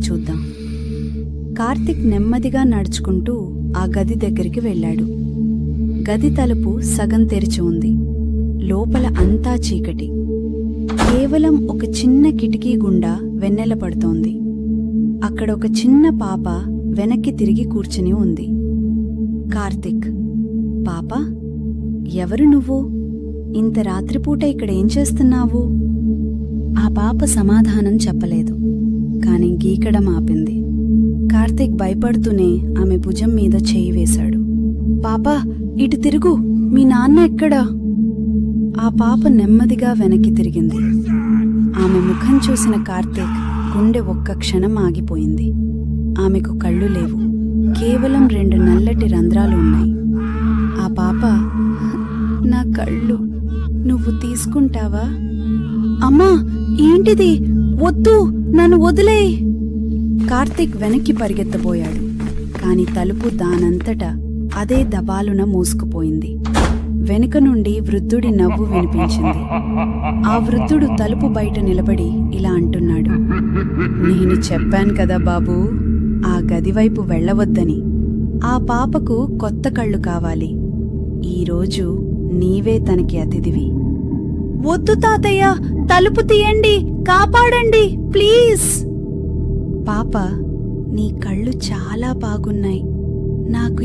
చూద్దాం. కార్తిక్ నెమ్మదిగా నడుచుకుంటూ ఆ గది దగ్గరికి వెళ్ళాడు. గది తలుపు సగం తెరిచి ఉంది. లోపల అంతా చీకటి. కేవలం ఒక చిన్న కిటికీ గుండా వెన్నెల పడుతోంది. అక్కడ ఒక చిన్న పాప వెనక్కి తిరిగి కూర్చుని ఉంది. కార్తిక్, పాపా, ఎవరు నువ్వు? ఇంత రాత్రిపూట ఇక్కడేం చేస్తున్నావు? ఆ పాప సమాధానం చెప్పలేదు, కాని గీకడం ఆపింది. కార్తిక్ భయపడుతూనే ఆమె భుజం మీద చేయి వేశాడు. పాపా, ఇటు తిరుగు, మీ నాన్న ఎక్కడా? ఆ పాప నెమ్మదిగా వెనక్కి తిరిగింది. ఆమె ముఖం చూసిన కార్తిక్ గుండె ఒక్క క్షణం ఆగిపోయింది. ఆమెకు కళ్ళు లేవు, కేవలం 2 నల్లటి రంధ్రాలు ఉన్నాయి. ఆ పాప, నా కళ్ళు నువ్వు తీసుకుంటావా? అమ్మా, ఏంటిది? వద్దు, నన్ను వదిలేయ్. కార్తిక్ వెనక్కి పరిగెత్తబోయాడు, కాని తలుపు దానంతటా అదే దబాలున మూసుకుపోయింది. వెనుక నుండి వృద్ధుడి నవ్వు వినిపించింది. ఆ వృద్ధుడు తలుపు బయట నిలబడి ఇలా అంటున్నాడు, నేను చెప్పాను కదా బాబూ, ఆ గదివైపు వెళ్ళవద్దని. ఆ పాపకు కొత్త కళ్ళు కావాలి. ఈరోజు నీవే తనకి అతిథివి. వద్దు తాతయ్య, తలుపు తీయండి, కాపాడండి ప్లీజ్. పాప, నీ కళ్ళు చాలా బాగున్నాయి, నాకు